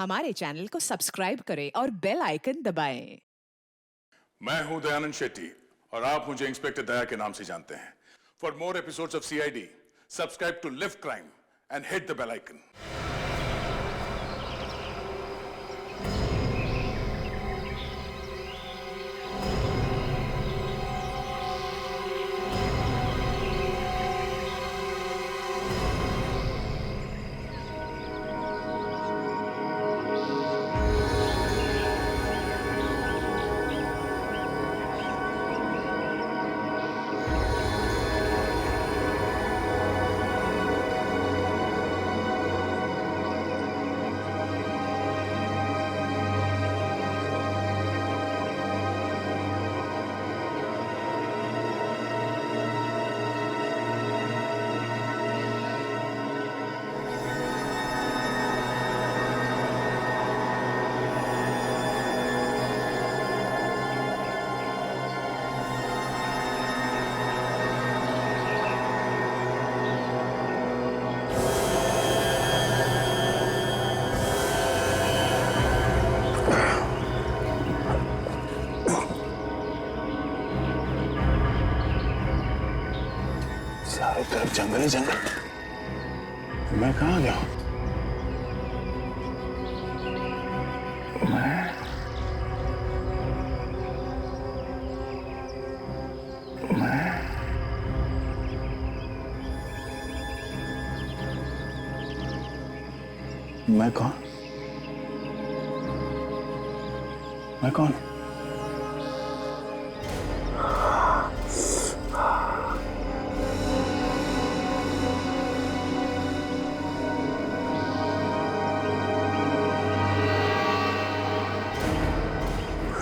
हमारे चैनल को सब्सक्राइब करें और बेल आइकन दबाएं। मैं हूं दयानंद शेट्टी और आप मुझे इंस्पेक्टर दया के नाम से जानते हैं। For more episodes of CID, subscribe to lift crime and hit the bell icon. चारों तरफ जंगल ही जंगल। मैं कहाँ गया हूँ? मैं कौन? मैं कौन?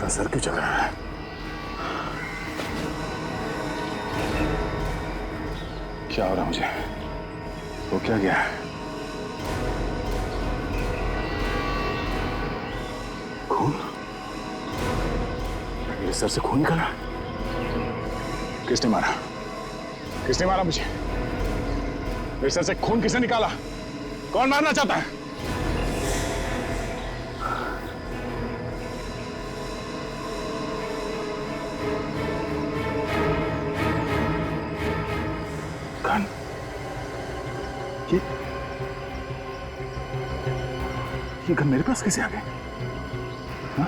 सर क्यों चल रहा है? क्या हो रहा मुझे? वो क्या गया? खून? मेरे सर से खून निकला? किसने मारा? किसने मारा मुझे? मेरे सर से खून किसने निकाला? कौन मारना चाहता है? गन? ये गन मेरे पास कैसे आ गई? हाँ?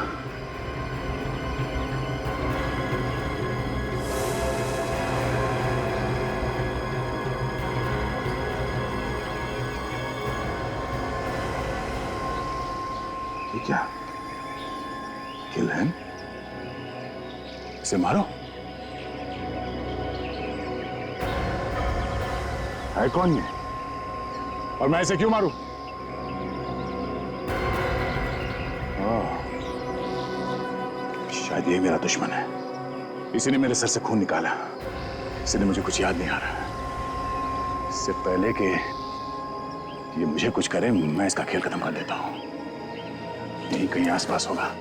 ये क्या? किल है? इसे मारो। है कौन ये? और मैं इसे क्यों मारूं? शायद ये मेरा दुश्मन है। इसी ने मेरे सर से खून निकाला। इसलिए मुझे कुछ याद नहीं आ रहा। इससे पहले कि ये मुझे कुछ करे, मैं इसका खेल खत्म कर देता हूं। यहीं कहीं आसपास होगा।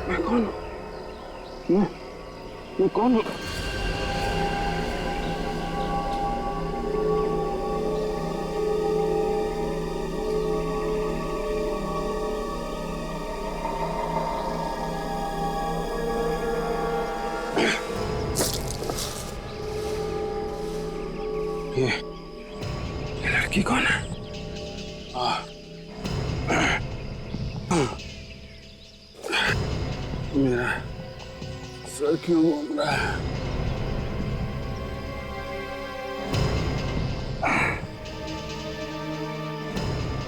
मैं कौन हूँ? मैं कौन हूँ? ये लड़की कौन है? मेरा सर क्यों घूम रहा है?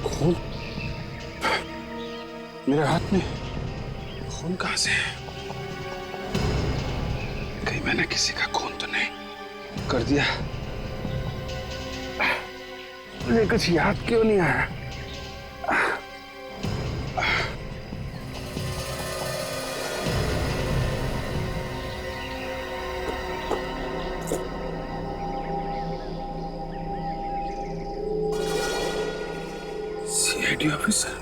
खून? मेरे हाथ में खून कहां से है? कहीं मैंने किसी का खून तो नहीं कर दिया? मुझे कुछ याद क्यों नहीं आ रहा? सीआईडी ऑफिसर,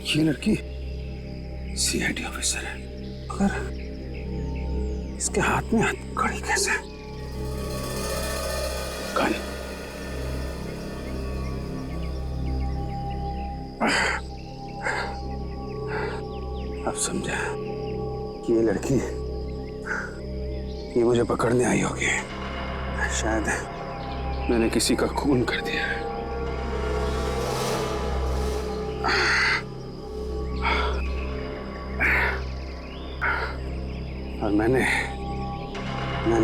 ये लड़की सीआईडी ऑफिसर है, मगर इसके हाथ में हथकड़ी कैसे? गन। अब समझा कि ये लड़की ये मुझे पकड़ने आई होगी। शायद मैंने किसी का खून कर दिया है। और मैंने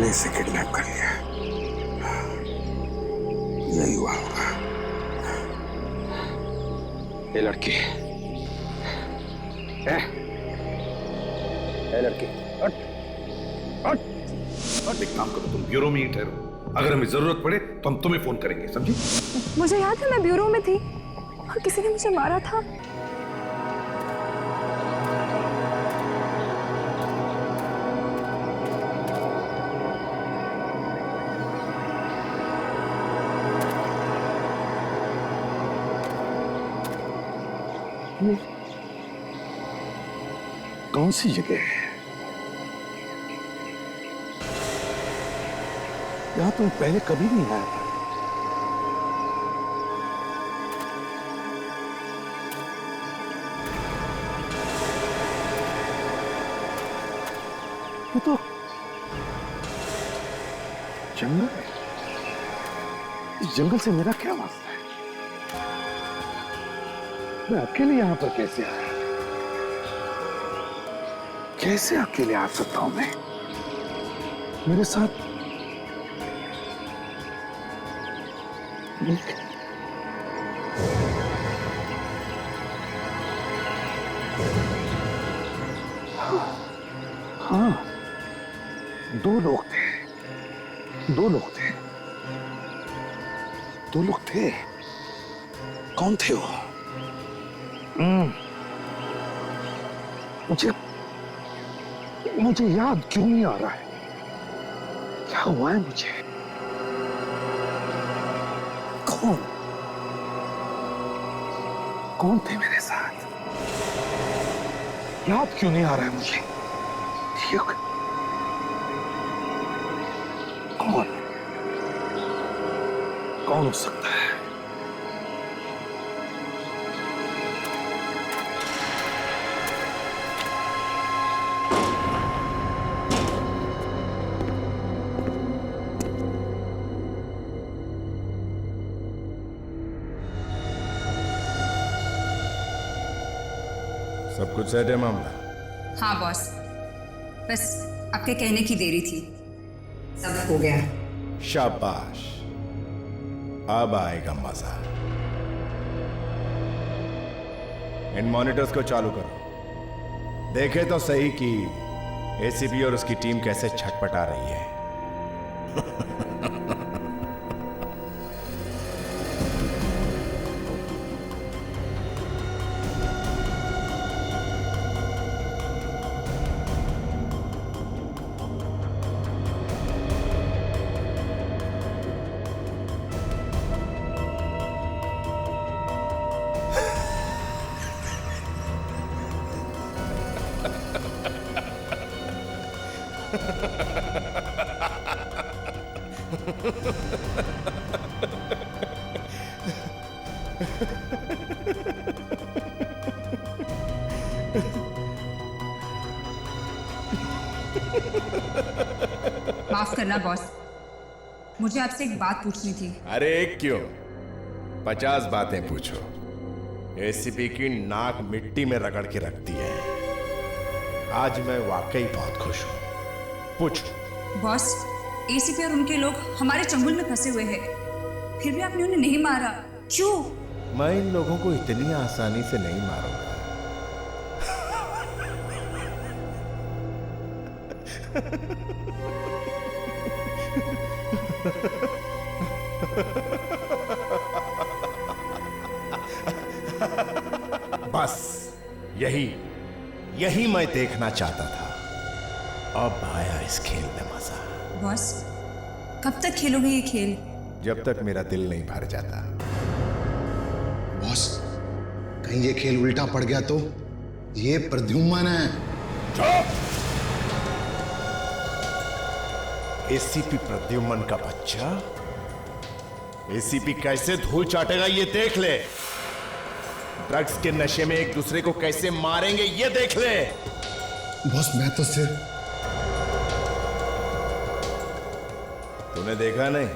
इसे किडनैप कर लिया। यही हुआ होगा। ये लड़की, लड़की, एक काम करो, तुम ब्यूरो में ही ठहरो। अगर हमें जरूरत पड़े तो हम तुम्हें फोन करेंगे, समझी? मुझे याद है मैं ब्यूरो में थी और किसी ने मुझे मारा था। कौन सी जगह है? यहां तुम पहले कभी नहीं आया था। ये तो जंगल है। इस जंगल से मेरा क्या वास्ता है? मैं अकेले यहां पर कैसे आया? कैसे अकेले आ सकता हूं मैं? मेरे साथ हाँ, दो लोग थे। कौन थे वो? मुझे याद क्यों नहीं आ रहा है? क्या हुआ है मुझे? कौन थे मेरे साथ? याद क्यों नहीं आ रहा है मुझे? ठीक, कौन हो सकता है? सब कुछ सेट है मामला? हाँ बॉस, बस आपके कहने की देरी थी, सब हो गया। शाबाश, अब आएगा मजा। इन मॉनिटर्स को चालू करो, देखे तो सही कि एसीपी और उसकी टीम कैसे छटपटा रही है। माफ करना बॉस, मुझे आपसे एक बात पूछनी थी। अरे क्यों, 50 बातें पूछो। एसीपी की नाक मिट्टी में रगड़ के रखती है। आज मैं वाकई बहुत खुश हूं। पूछो। बॉस, एसीपी और उनके लोग हमारे चंगुल में फंसे हुए हैं, फिर भी आपने उन्हें नहीं मारा, क्यों? मैं इन लोगों को इतनी आसानी से नहीं मारूंगा। बस यही मैं देखना चाहता था। अब आया इस खेल में मजा। बॉस, कब तक खेलोगे ये खेल? जब तक मेरा दिल नहीं भर जाता। बॉस, कहीं ये खेल उल्टा पड़ गया तो? ये प्रद्युम्न है। एसीपी प्रद्युम्न का बच्चा एसीपी कैसे धूल चाटेगा ये देख ले। ड्रग्स के नशे में एक दूसरे को कैसे मारेंगे ये देख ले। बॉस, मैं तो सिर्फ... तूने देखा नहीं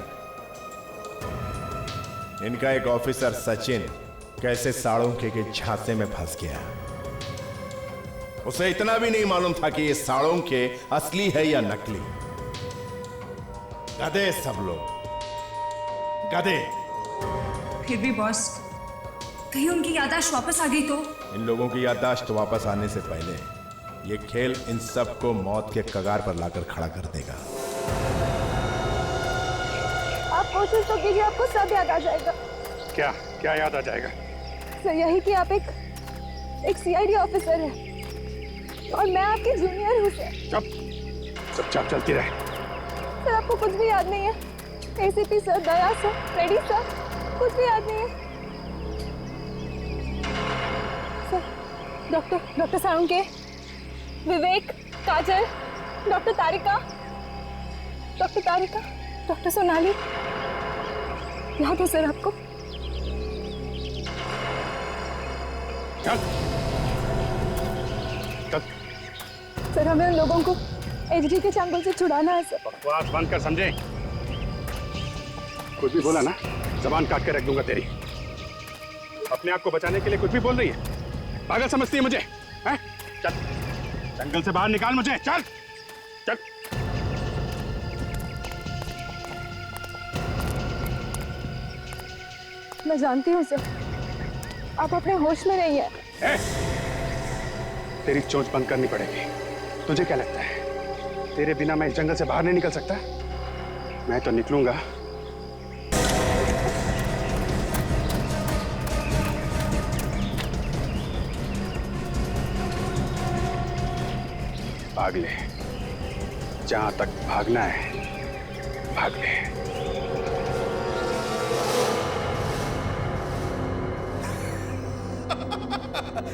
इनका एक ऑफिसर सचिन कैसे साड़ोंके के झांसे में फंस गया। उसे इतना भी नहीं मालूम था कि ये साड़ोंके असली है या नकली। गधे सब लोग, गधे। फिर भी बॉस, कहीं उनकी याददाश्त वापस आ गई तो? इन लोगों की याददाश्त वापस आने से पहले ये खेल इन सबको मौत के कगार पर लाकर खड़ा कर देगा। आप कोशिश तो कीजिए, आपको सब याद आ जाएगा। क्या क्या याद आ जाएगा? सर, यही कि आप एक सीआईडी ऑफिसर हैं और मैं आपकी जूनियर हूँ सर। चुपचाप चलती रहे। सर, आपको कुछ भी याद नहीं है? एसीपी सर, दया सर, रेड्डी सर, कुछ भी याद नहीं है? सर, डॉक्टर साळुंके, विवेक, काजल, डॉक्टर तारिका, डॉक्टर सोनाली, याद है सर आपको? चल। सर, हमें उन लोगों को एचडी के चंगुल से छुड़ाना है सर। बकवास बंद कर, समझे? कुछ भी बोला ना, जबान काट के रख दूंगा तेरी। अपने आप को बचाने के लिए कुछ भी बोल रही है। पागल समझती है मुझे? हैं? चल, जंगल से बाहर निकाल मुझे। चल चल। मैं जानती हूँ सर, आप अपने होश में नहीं है। तेरी चोंच बंद करनी पड़ेगी। तुझे क्या लगता है तेरे बिना मैं इस जंगल से बाहर नहीं निकल सकता? मैं तो निकलूंगा। भाग ले, जहां तक भागना है भाग ले।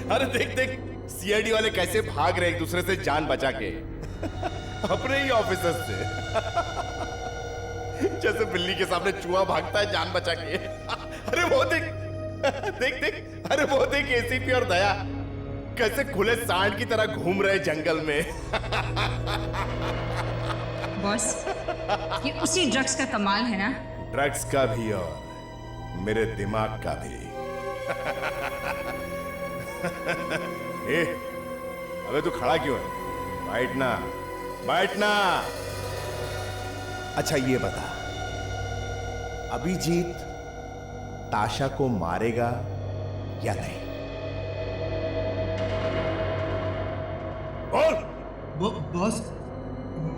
अरे देख देख सीआईडी वाले कैसे भाग रहे एक दूसरे से जान बचा के। अपने ही ऑफिसर से। जैसे बिल्ली के सामने चूहा भागता है जान बचा के। अरे वो देख देख देख, अरे वो देख एसीपी और दया कैसे खुले सांड की तरह घूम रहे जंगल में। बॉस, ये उसी ड्रग्स का कमाल है ना? ड्रग्स का भी और मेरे दिमाग का भी। ए, अबे तू खड़ा क्यों है? बैठना बैठना। अच्छा ये बता, अभिजीत ताशा को मारेगा या नहीं? बोल। बॉस,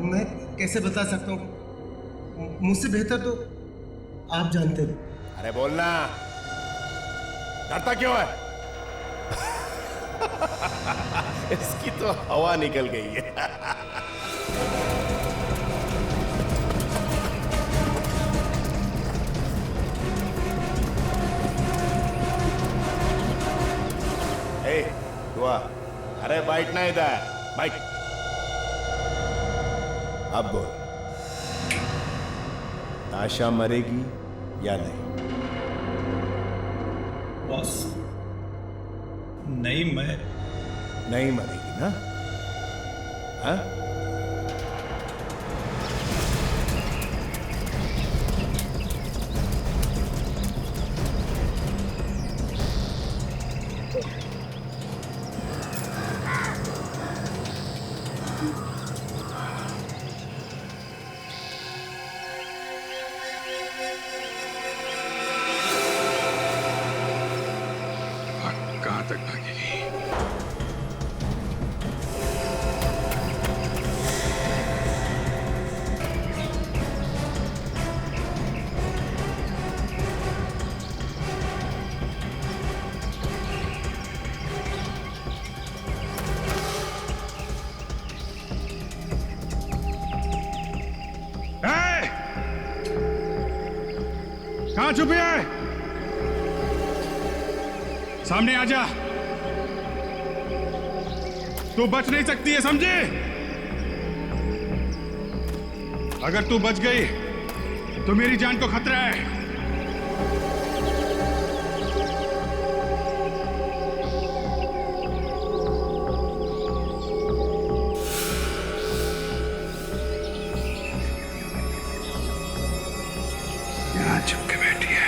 मैं कैसे बता सकता हूँ? मुझसे बेहतर तो आप जानते हैं। अरे बोलना, डरता क्यों है? इसकी तो हवा निकल गई है। ए, दुआ, अरे बैठना इधर, बैठ। अब बोल, ताशा मरेगी या नहीं? बॉस, नहीं, मैं नहीं मरेगी ना? हाँ? कहां तक भागेगी? कहां छुपी है? सामने आ जा। तू बच नहीं सकती है, समझे? अगर तू बच गई तो मेरी जान को खतरा है। यहां छुप के बैठी है।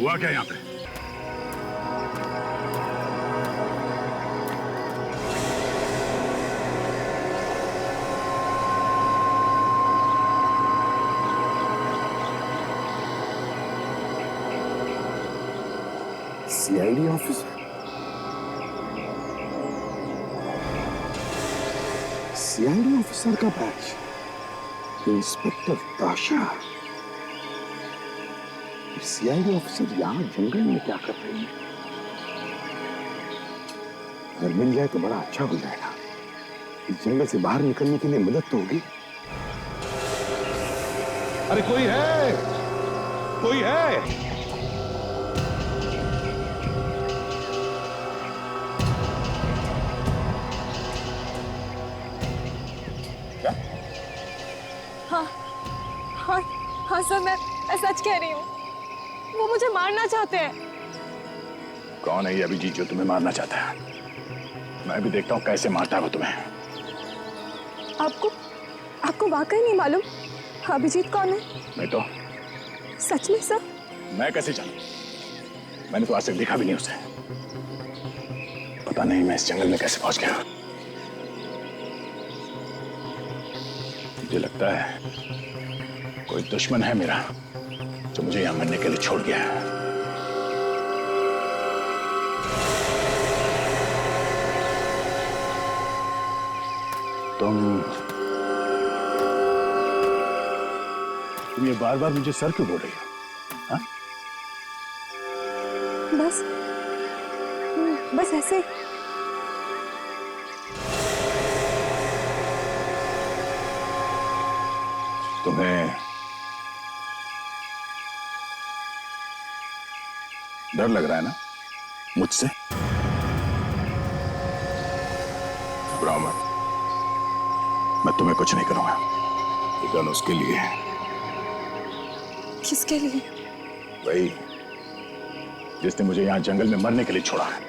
हुआ क्या यहां पे? CID officer? सीआईडी ऑफिसर का बैच? इंस्पेक्टर ताशा? सीआईडी ऑफिसर यहां जंगल में क्या कर रही है? अगर मिल जाए तो बड़ा अच्छा हो जाएगा। इस जंगल से बाहर निकलने के लिए मदद तो होगी। अरे कोई है? कोई है? हाँ सर, मैं सच कह रही हूँ। वो मुझे मारना चाहते हैं। कौन है ये अभिजीत जो तुम्हें मारना चाहता है? मैं भी देखता हूँ कैसे मारता है वो तुम्हें। आपको वाकई नहीं मालूम अभिजीत कौन है? नहीं तो? सच में सर? मैं कैसे जानूं? मैंने तो आज तक देखा भी नहीं उसे। पता नहीं मैं इस जंगल में कैसे पहुंच गया। मुझे लगता है कोई दुश्मन है मेरा जो मुझे यहां मरने के लिए छोड़ गया है। तुम ये बार बार मुझे सर क्यों बोल रही हो? हाँ? बस ऐसे। तुम्हें डर लग रहा है ना मुझसे? घबराओ मत, मैं तुम्हें कुछ नहीं करूंगा। ये गन उसके लिए है। किसके लिए? वही जिसने मुझे यहां जंगल में मरने के लिए छोड़ा है।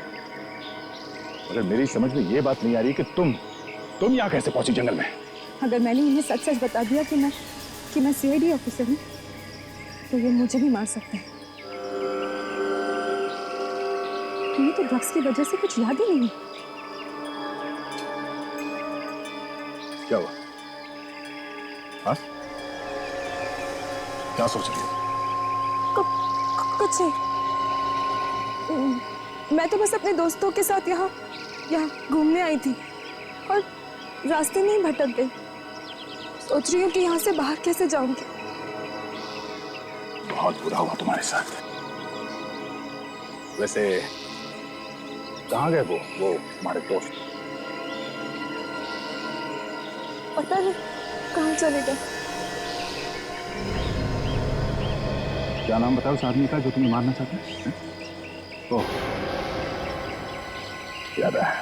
मगर मेरी समझ में ये बात नहीं आ रही कि तुम यहां कैसे पहुंची जंगल में? अगर मैंने उन्हें सच सच बता दिया कि मैं सीआईडी ऑफिसर हूं, तो ये मुझे भी मार सकते हैं। तुम्हें तो ड्रग्स की वजह से कुछ याद ही नहीं। क्या हुआ? हाँ? क्या सोच रही हो? कुछ नहीं। मैं तो बस अपने दोस्तों के साथ यहाँ घूमने आई थी और रास्ते में ही भटक गई। सोच रही हूँ कि यहाँ से बाहर कैसे जाऊंगी। बहुत बुरा हुआ तुम्हारे साथ। वैसे कहाँ गए वो हमारे दोस्त? पता नहीं कहाँ चले गए। क्या नाम बताओ उस आदमी का जो तुम्हें मारना चाहता है? ओह, याद आया,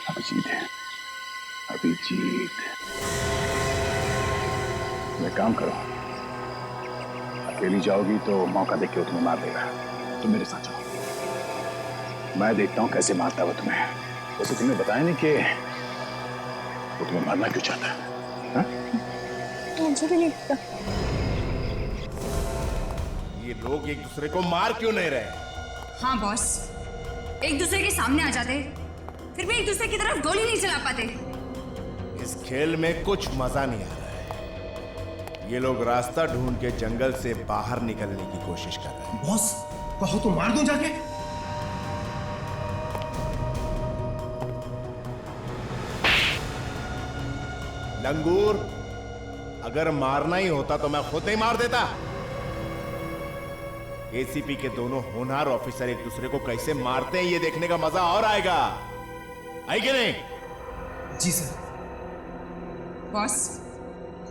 अभिजीत है, अभिजीत। मैं काम करो, अकेली जाओगी तो मौका देख के वो तुम्हें मार देगा। तुम मेरे साथ चलो, मैं देखता हूं कैसे मारता है वो तुम्हें। वैसे तुम्हें बताया नहीं कि वो तुम्हें मारना क्यों चाहता है? मुझे भी नहीं पता। ये लोग एक दूसरे को मार क्यों नहीं रहे? हाँ बॉस, एक दूसरे के सामने आ जाते, फिर भी एक दूसरे की तरफ गोली नहीं चला पाते। इस खेल में कुछ मजा नहीं आ रहा है। ये लोग रास्ता ढूंढ के जंगल से बाहर निकलने की कोशिश कर रहे हैं। बॉस, कहो तो मार दूं जाके। लंगूर, अगर मारना ही होता तो मैं खुद ही मार देता। एसीपी के दोनों होनहार ऑफिसर एक दूसरे को कैसे मारते हैं ये देखने का मजा और आएगा, है कि नहीं? जी सर। बॉस,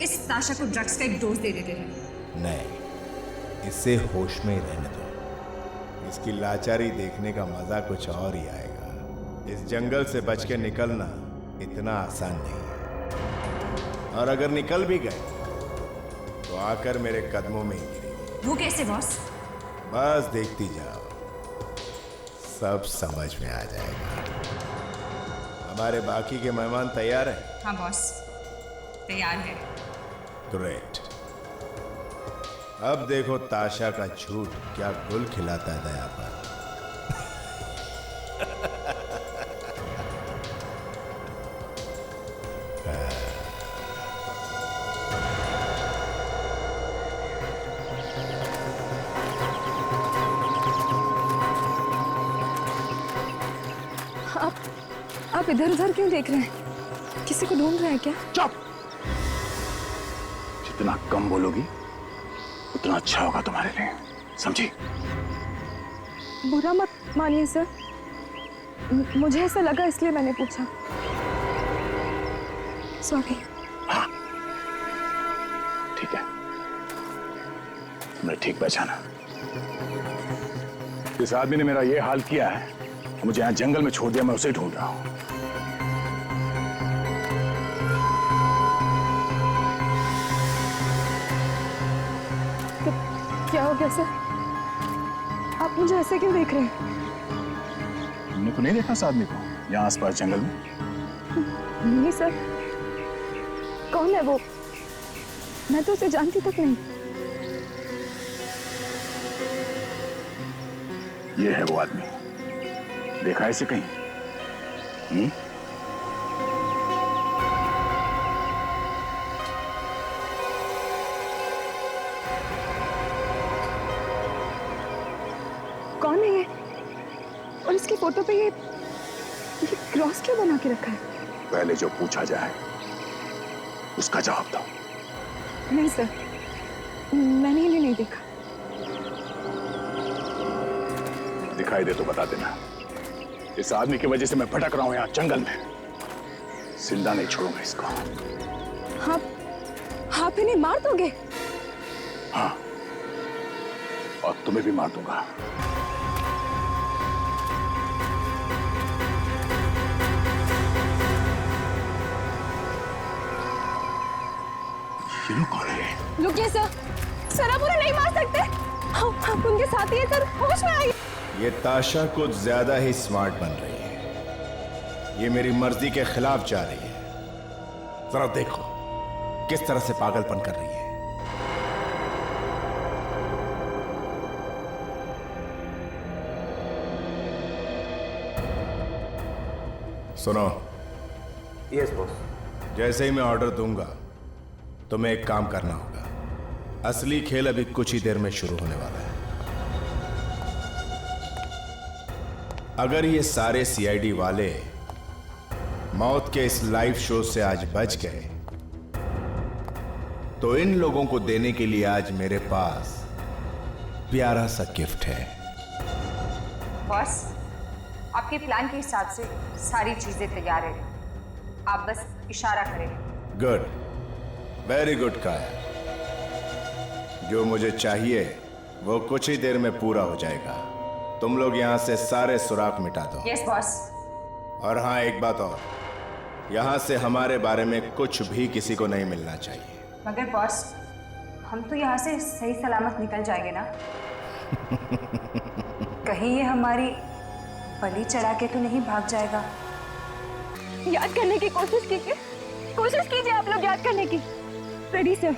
इस ताशा को ड्रग्स का एक डोज दे देते हैं। नहीं, इसे होश में ही रहने दो। इसकी लाचारी देखने का मजा कुछ और ही आएगा। इस जंगल से बच के निकलना इतना आसान नहीं है, और अगर निकल भी गए तो आकर मेरे कदमों में ही गिरेगी। वो कैसे बॉस? बस देखती जाओ, सब समझ में आ जाएगा। हमारे बाकी के मेहमान तैयार हैं? हाँ बॉस, तैयार है। ग्रेट। अब देखो ताशा का झूठ क्या गुल खिलाता है दया पर। आप इधर उधर क्यों देख रहे हैं? किसी को ढूंढ रहे हैं क्या? चुप! जितना कम बोलोगी उतना अच्छा होगा तुम्हारे लिए, समझी? बुरा मत मानिए सर, मुझे ऐसा लगा इसलिए मैंने पूछा। सॉरी। हाँ, ठीक है, तुमने ठीक पहचाना। इस आदमी ने मेरा ये हाल किया है, मुझे यहाँ जंगल में छोड़ दिया, मैं उसे ढूंढ रहा हूँ। क्या हो गया सर? आप मुझे ऐसे क्यों देख रहे हैं? तुमने तो नहीं देखा इस आदमी को यहाँ आसपास जंगल में? नहीं सर। कौन है वो? मैं तो उसे जानती तक नहीं। ये है वो आदमी, देखा है इसे कहीं? कौन है ये? और इसकी फोटो पे ये क्रॉस क्यों बना के रखा है? पहले जो पूछा जाए उसका जवाब दो। नहीं सर, मैंने इन्हें नहीं देखा। दिखाई दे तो बता देना। इस आदमी की वजह से मैं भटक रहा हूं यहाँ जंगल में, जिंदा नहीं छोड़ूंगा इसको। आप इन्हें मार दोगे? हाँ, और तुम्हें भी मार दूंगा। ये लोग कौन है? रुकिए सर, सर आप उन्हें नहीं मार सकते। आप उनके साथी हैं सर, होश में आइए। ये ताशा कुछ ज्यादा ही स्मार्ट बन रही है। ये मेरी मर्जी के खिलाफ जा रही है। जरा देखो किस तरह से पागलपन कर रही है। सुनो। Yes boss. जैसे ही मैं ऑर्डर दूंगा तुम्हें एक काम करना होगा। असली खेल अभी कुछ ही देर में शुरू होने वाला है। अगर ये सारे सीआईडी वाले मौत के इस लाइव शो से आज बच गए तो इन लोगों को देने के लिए आज मेरे पास प्यारा सा गिफ्ट है। बॉस, आपके प्लान के हिसाब से सारी चीजें तैयार है, आप बस इशारा करें। गुड, वेरी गुड काया। जो मुझे चाहिए वो कुछ ही देर में पूरा हो जाएगा। तुम लोग यहां से सारे सुराग मिटा दो। Yes boss. और हाँ, एक बात और, यहां से हमारे बारे में कुछ भी किसी को नहीं मिलना चाहिए। मगर बॉस, हम तो यहाँ से सही सलामत निकल जाएंगे ना? कहीं ये हमारी बलि चढ़ा के तो नहीं भाग जाएगा? याद करने की कोशिश कीजिए आप लोग, याद करने की। रेड्डी सर,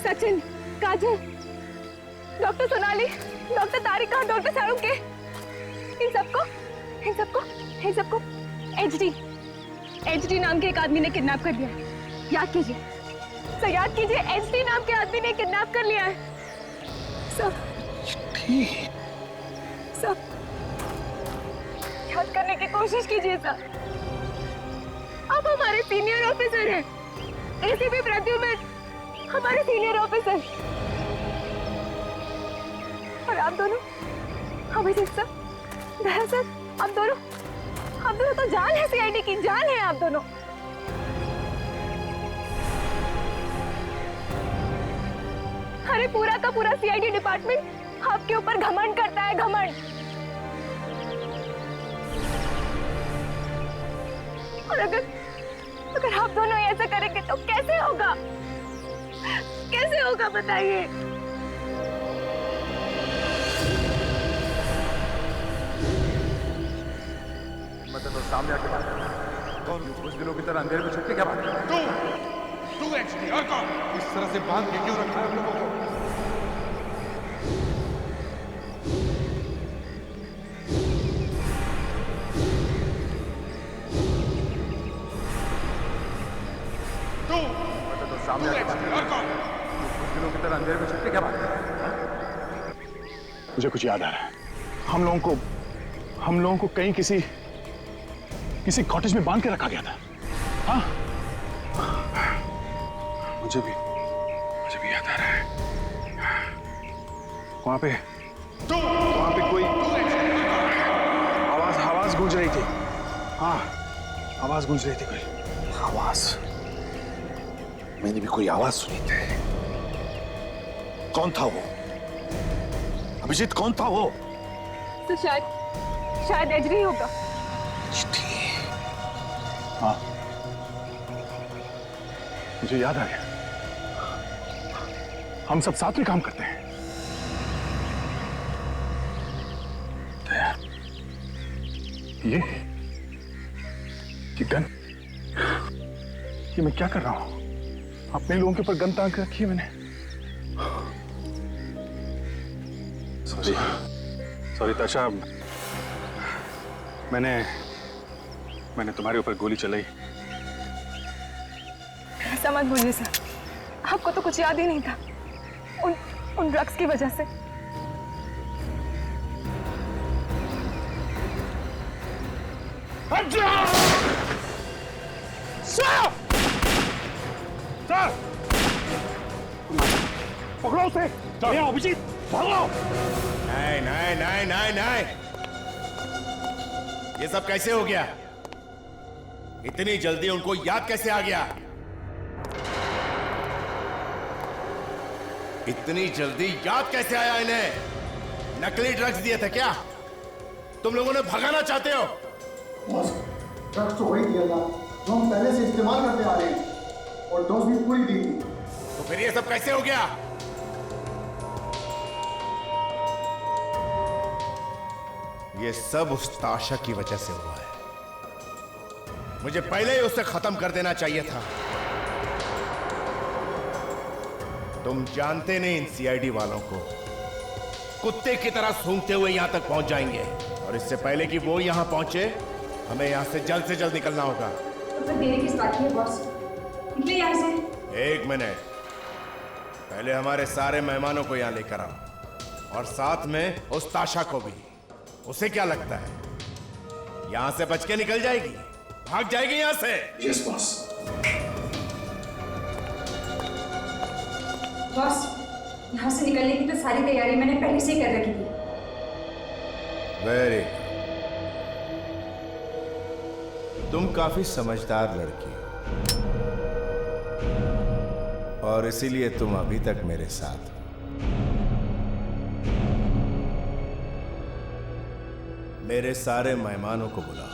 सचिन, काजल, डॉक्टर सोनाली, डॉक्टर तारिका, डॉक्टर सारू के, इन सबको एचडी नाम के एक आदमी ने किडनैप कर लिया है। याद कीजिए एचडी नाम के आदमी ने किडनैप कर लिया है। सब याद करने की कोशिश कीजिए सर। आप हमारे सीनियर ऑफिसर हैं, एसीपी प्रद्युम्न हमारे सीनियर ऑफिसर, और आप दोनों हमें सब दरअसल आप दोनों तो जान है, सीआईडी की जान है आप दोनों। अरे पूरा का पूरा सीआईडी डिपार्टमेंट आपके ऊपर घमंड करता है, घमंड। और अगर आप दोनों ऐसा करेंगे तो कैसे होगा बताइए? मतलब तो सामने आके बात कर, कौन कुछ दिनों की तरह अंधेरे में छुपके क्या बात कर रहा है? तू एक्चुअली, और कौन इस तरह से बांध के क्यों रखा है हम लोगों को? सामने आके बात कर, और कौन कुछ दिनों की तरह अंधेरे में छुपके क्या बात कर रहा है? मुझे कुछ याद आ रहा है। हम लोगों को कहीं किसी कॉटेज में बांध के रखा गया था। हाँ, मुझे भी याद आ रहा है। वहां पे कोई आवाज गूंज रही थी। हाँ, आवाज गूंज रही थी कोई आवाज। मैंने भी कोई आवाज सुनी थी। कौन था वो? अभिजीत, कौन था वो? तो शायद एजरी होगा। हाँ, मुझे याद आ गया। हम सब साथ में काम करते हैं। ये गन, ये मैं क्या कर रहा हूं? अपने लोगों के ऊपर गन ताक रखी है मैंने। सॉरी ताशा, मैंने तुम्हारे ऊपर गोली चलाई। ऐसा मत बोलिए सर, आपको तो कुछ याद ही नहीं था उन ड्रग्स की वजह से। पकड़ो उसे, अभिजीत भागो। नहीं, ये सब कैसे हो गया? इतनी जल्दी उनको याद कैसे आ गया? इतनी जल्दी याद कैसे आया इन्हें? नकली ड्रग्स दिए थे क्या? तुम लोगों ने भगाना चाहते हो? बॉस, ड्रग्स तो वही दिया था जो हम पहले से इस्तेमाल करते आ रहे हैं, और डोज भी पूरी दी थी। तो फिर ये सब कैसे हो गया? ये सब उस ताशा की वजह से हुआ है। मुझे पहले ही उसे खत्म कर देना चाहिए था। तुम जानते नहीं इन सीआईडी वालों को, कुत्ते की तरह सूंघते हुए यहां तक पहुंच जाएंगे, और इससे पहले कि वो यहां पहुंचे, हमें यहां से जल्द निकलना होगा। तो फिर देरी किस बात की है बॉस? निकलिए यहां से। एक मिनट, पहले हमारे सारे मेहमानों को यहां लेकर आओ, और साथ में उस ताशा को भी। उसे क्या लगता है यहां से बच के निकल जाएगी, भाग जाएगी यहां से? Yes boss. बॉस, यहाँ से निकलने की तो सारी तैयारी मैंने पहले से ही कर रखी थी। वेरी, तुम काफी समझदार लड़की हो, और इसीलिए तुम अभी तक मेरे साथ हो। मेरे सारे मेहमानों को बुलाओ।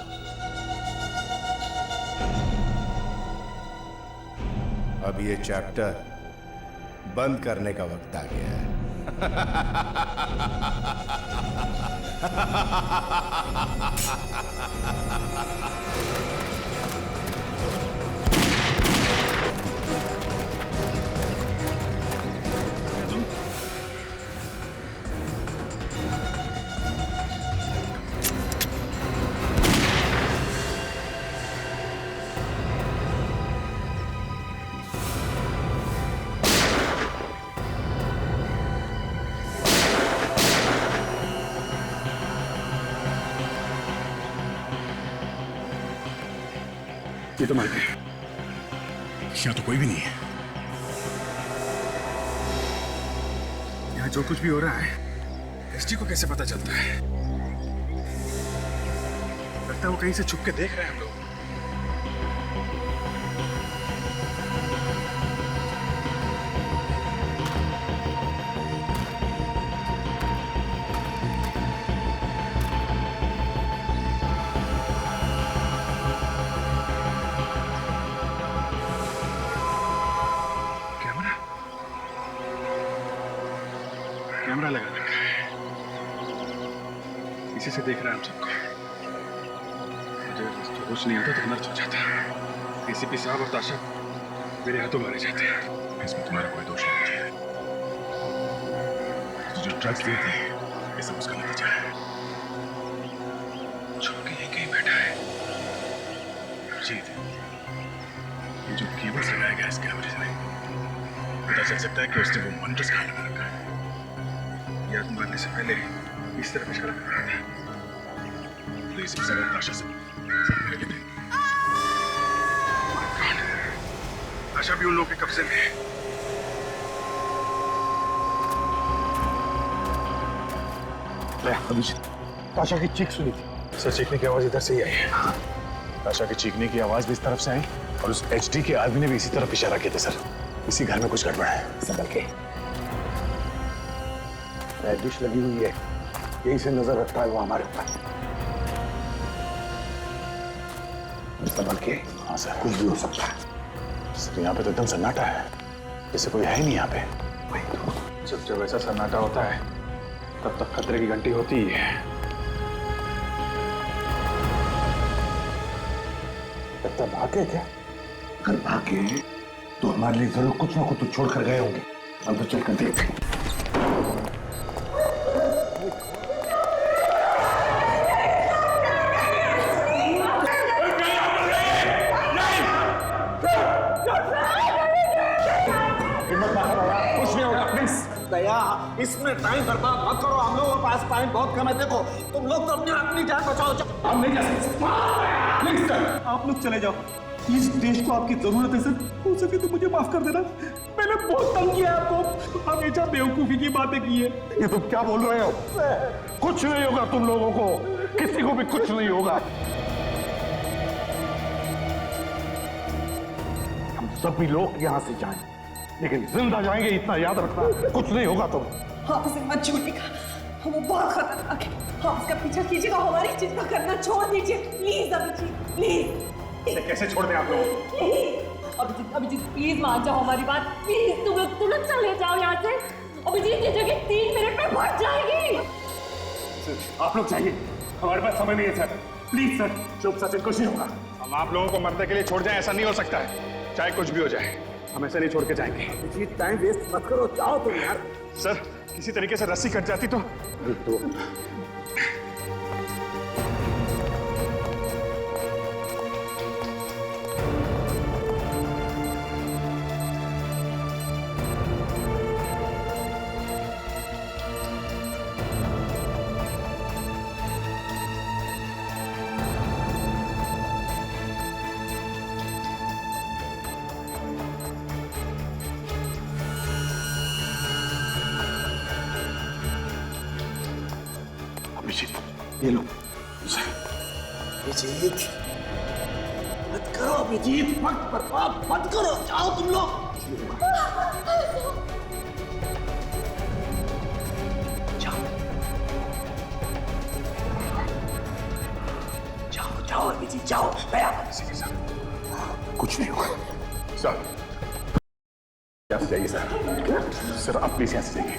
अब ये चैप्टर बंद करने का वक्त आ गया है। ये तो मर गए। यहाँ तो कोई भी नहीं है। यहाँ जो कुछ भी हो रहा है एसटी को कैसे पता चलता है? लगता है वो कहीं से छुप के देख रहे हैं हम लोग। कैमरा लगा रखा है, इसी से देख रहा है हम सबको। मुझे तो कुछ नहीं आता तो नर्स हो जाता। एसीपी साहब और ताशा मेरे हाथों मारे जाते हैं। इसमें तुम्हारा कोई दोष नहीं है। तो जो ड्रग्स दिए थे ये सब उसका नतीजा है। छुप के यहीं कहीं बैठा है। जीत, ये जो केबल्स लगाया गया इस कैमरे में, पता चल सकता है कि उसने वो मंटस कहाँ लगा रखा है। याद मारने से पहले इस तरफ इशारा कर रहा था। तो इसी समय ताशा से मिले थे। ताशा भी उन लोगों के कब्जे में है। अभिजीत, ताशा की चीख सुनी थी। सर, चीखने की आवाज इधर से ही आई है। ताशा की चीखने की आवाज भी इस तरफ से आई और उस एचडी के आदमी ने भी इसी तरफ इशारा किया था। सर, इसी घर में कुछ गड़बड़ है। संभल के। डिश लगी हुई है, यहीं से नजर रखता है वो हमारे ऊपर। संभल के। हाँ सर। कुछ भी हो सकता है। सर, यहाँ पे तो एकदम सन्नाटा है, जैसे कोई है ही नहीं यहाँ पे। जब ऐसा सन्नाटा होता है तब तक खतरे की घंटी होती ही है। लगता भागे क्या? अगर भागे तो हमारे लिए जरूर कुछ ना कुछ तो छोड़ कर गए होंगे। हम तो चल कर देखें। दया, इसमें टाइम बर्बाद मत करो। हम लोगों के पास टाइम बहुत कम है। देखो, तुम लोग तो अपनी जान बचाओ। हम नहीं जा सकते। प्लीज सर, आप लोग चले जाओ। इस देश को आपकी जरूरत है सर। हो सके तो मुझे माफ कर देना। मैंने बहुत तंग किया आपको, हमेशा बेवकूफी की बातें की है। ये तुम क्या बोल रहे हो? कुछ नहीं होगा तुम लोगों को, किसी को भी कुछ नहीं होगा। हम सभी लोग यहाँ से जाएं, लेकिन जिंदा जाएंगे इतना याद रखना। कुछ नहीं होगा तुम। आप उसे मत छूटिएगा, वो बहुत खतरनाक है। आप उसका पीछा कीजिएगा, हमारी चिंता करना छोड़ दीजिए प्लीज। अभिजीत प्लीज। कैसे छोड़ दें आप लोग? प्लीज अभिजीत प्लीज मान जाओ हमारी बात। प्लीज तुम लोग तुरंत चले जाओ यहाँ से। अभिजीत ये जगह 3 मिनट में भर जाएगी। आप लोग चाहिए, हमारे पास समय नहीं है सर। Please sir. चुप सचिन, कुछ नहीं होगा। हम आप लोगों को मरने के लिए छोड़ जाएं, ऐसा नहीं हो सकता है। चाहे कुछ भी हो जाए, हम ऐसे नहीं छोड़ के जाएंगे। टाइम वेस्ट मत करो, जाओ तुम यार। सर, किसी तरीके से रस्सी कट जाती तो ये लो। अभिजीत मत करो, अभिजीत मत बर्बाद मत करो, जाओ तुम लोग। जाओ जाओ जाओ अभिजीत, जाओ। दया, कुछ नहीं होगा सर। यहाँ से जाइए सर। सर आप प्लीज यहाँ से जाइए।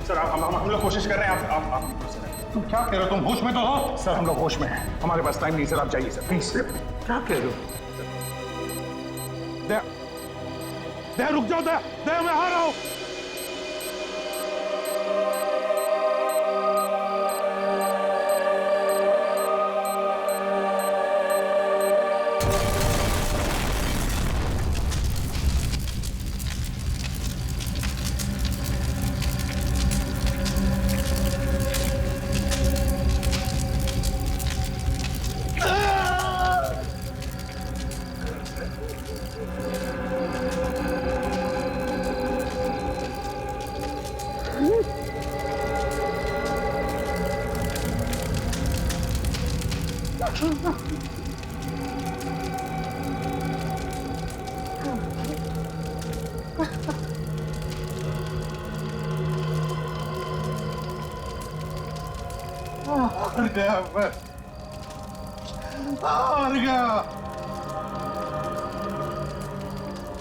सर हम लोग कोशिश कर रहे हैं। आप तुम क्या कह रहे हो? तुम होश में तो हो? सर हम लोग होश में हैं, हमारे पास टाइम नहीं सर, आप जाइए सर प्लीज। क्या कह रहे हो? दया रुक जाओ, दया मैं आ रहा हूं।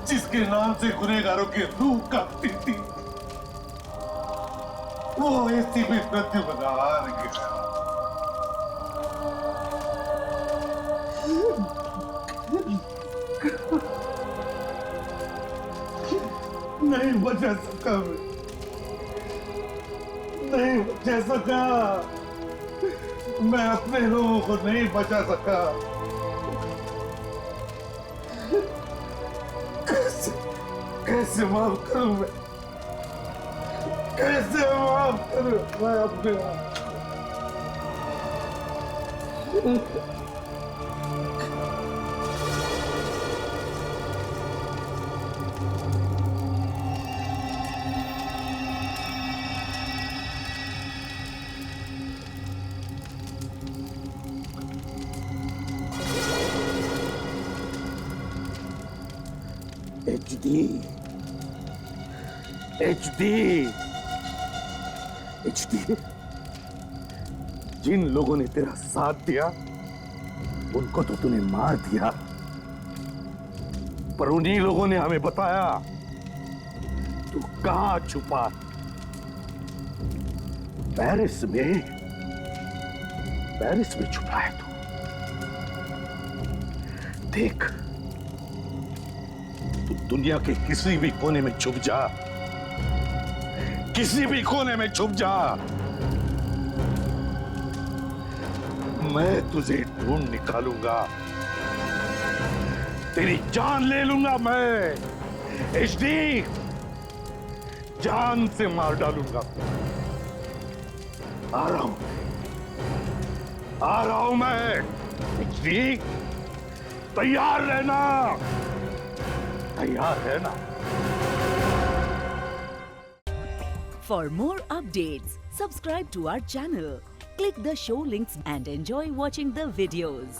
जिसके नाम से गुनहगारों की रूह कांपती थी, वो एसीपी प्रद्युम्न हार गया। नहीं बचा सका नहीं बचा सका। मैं अपने लोगों को नहीं बचा सका। कैसे माफ करूं मैं? कैसे माफ करूं मैं अपने आप? HD, जिन लोगों ने तेरा साथ दिया उनको तो तूने मार दिया, पर उन्हीं लोगों ने हमें बताया तू कहां छुपा। पेरिस में छुपा है तू। देख, तू दुनिया के किसी भी कोने में छुप जा, किसी भी कोने में छुप जा, मैं तुझे ढूंढ निकालूंगा, तेरी जान ले लूंगा मैं। HD, जान से मार डालूंगा। आ रहा हूं मैं। HD, तैयार रहना, तैयार रहना। For more updates, subscribe to our channel, click the show links and enjoy watching the videos.